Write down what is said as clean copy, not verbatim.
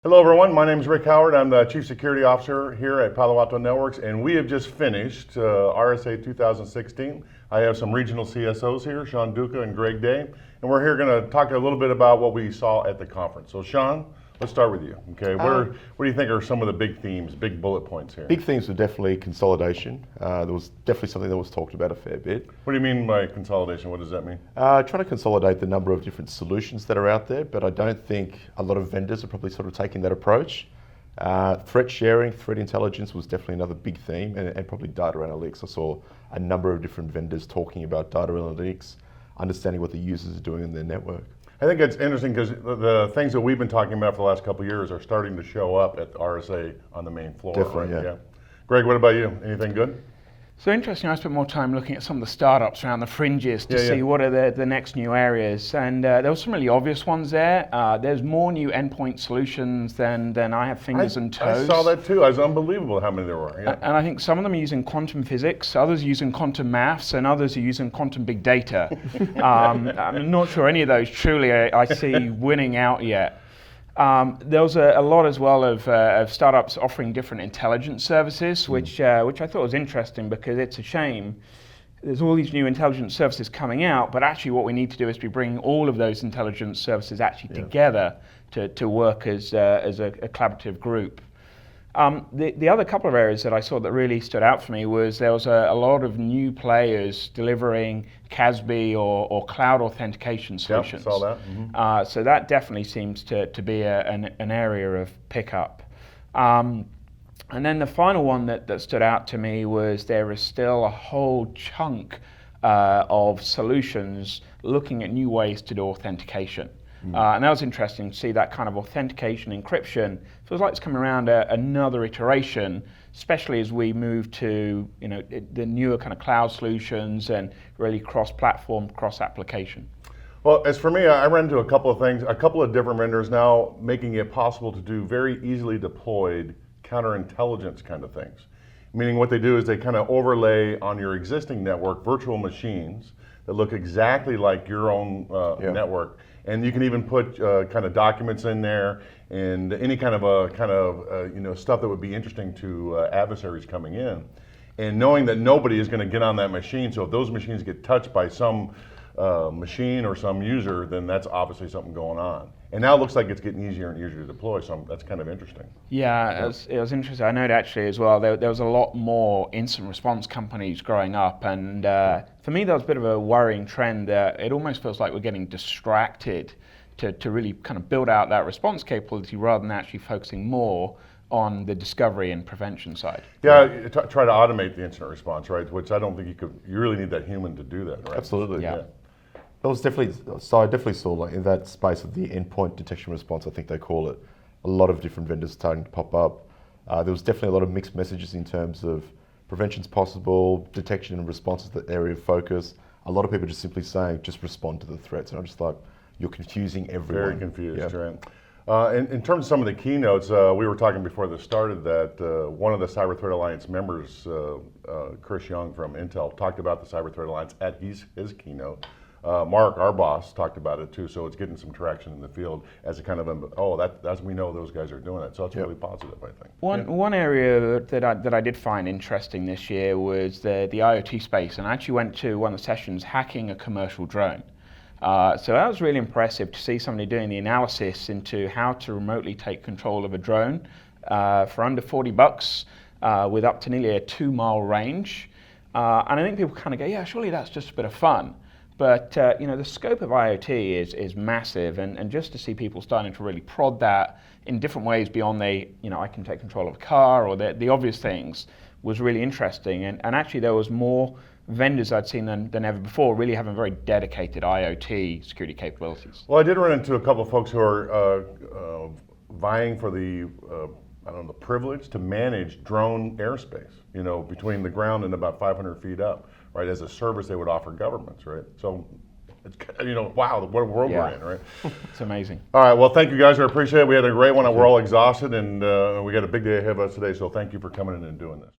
Hello everyone, my name is Rick Howard. I'm the Chief Security Officer here at Palo Alto Networks, and we have just finished RSA 2016. I have some regional CSOs here, Sean Duca and Greg Day, and we're here going to talk a little bit about what we saw at the conference. So Sean, let's start with you. Okay, what do you think are some of the big themes, big bullet points here? Big themes were definitely consolidation. There was definitely something that was talked about a fair bit. What do you mean by consolidation? What does that mean? Trying to consolidate the number of different solutions that are out there, but I don't think a lot of vendors are probably sort of taking that approach. Threat sharing, threat intelligence was definitely another big theme, and probably data analytics. I saw a number of different vendors talking about data analytics, understanding what the users are doing in their network. I think it's interesting because the things that we've been talking about for the last couple of years are starting to show up at the RSA on the main floor. Definitely, right? yeah. Greg, what about you? Anything good? So interesting, I spent more time looking at some of the startups around the fringes to see what are the next new areas. And there were some really obvious ones there. There's more new endpoint solutions than I have fingers and toes. I saw that too. It was unbelievable how many there were. Yeah. And I think some of them are using quantum physics, others are using quantum maths, and others are using quantum big data. I'm not sure any of those truly I see winning out yet. There was a lot as well of startups offering different intelligence services, which I thought was interesting because it's a shame. There's all these new intelligence services coming out, but actually what we need to do is be bringing all of those intelligence services actually together to work as a collaborative group. The other couple of areas that I saw that really stood out for me was there was a lot of new players delivering CASB or cloud authentication solutions. Yep, saw that. Mm-hmm. So that definitely seems to be an area of pickup. And then the final one that stood out to me was there is still a whole chunk of solutions looking at new ways to do authentication. And that was interesting to see that kind of authentication encryption. Feels like it's coming around another iteration, especially as we move to the newer kind of cloud solutions and really cross-platform, cross-application. Well, as for me, I ran into a couple of things, a couple of different vendors now making it possible to do very easily deployed counterintelligence kind of things. Meaning what they do is they kind of overlay on your existing network virtual machines that look exactly like your own network. And you can even put kind of documents in there and any kind of stuff that would be interesting to adversaries coming in. And knowing that nobody is going to get on that machine, so if those machines get touched by some machine or some user, then that's obviously something going on. And now it looks like it's getting easier and easier to deploy, so that's kind of interesting. Yeah, it was interesting. I know actually as well, there was a lot more incident response companies growing up, and for me that was a bit of a worrying trend that it almost feels like we're getting distracted to really kind of build out that response capability rather than actually focusing more on the discovery and prevention side. Yeah, try to automate the incident response, right? Which I don't think you really need that human to do that, right? Absolutely. Yeah. That was definitely, so I definitely saw like in that space of the endpoint detection response, I think they call it, a lot of different vendors starting to pop up. There was definitely a lot of mixed messages in terms of prevention's possible, detection and response is the area of focus. A lot of people just simply saying, just respond to the threats. And I'm just like, you're confusing everyone. Very confused, right? In terms of some of the keynotes, we were talking before this started that one of the Cyber Threat Alliance members, Chris Young from Intel, talked about the Cyber Threat Alliance at his keynote. Mark, our boss, talked about it too, so it's getting some traction in the field as a kind of that's we know those guys are doing it, so it's really positive, I think. One area that I did find interesting this year was the IoT space, and I actually went to one of the sessions hacking a commercial drone. So that was really impressive to see somebody doing the analysis into how to remotely take control of a drone for under $40 with up to nearly a 2-mile range. And I think people kind of go, yeah, surely that's just a bit of fun. But the scope of IoT is massive, and just to see people starting to really prod that in different ways beyond I can take control of a car or the obvious things was really interesting. And actually there was more vendors I'd seen than ever before really having very dedicated IoT security capabilities. Well, I did run into a couple of folks who are vying for the privilege to manage drone airspace, between the ground and about 500 feet up, right, as a service they would offer governments, right? So, it's, wow, what a world we're in, right? It's amazing. All right, well, thank you guys, I appreciate it. We had a great one. We're all exhausted, and we got a big day ahead of us today, so thank you for coming in and doing this.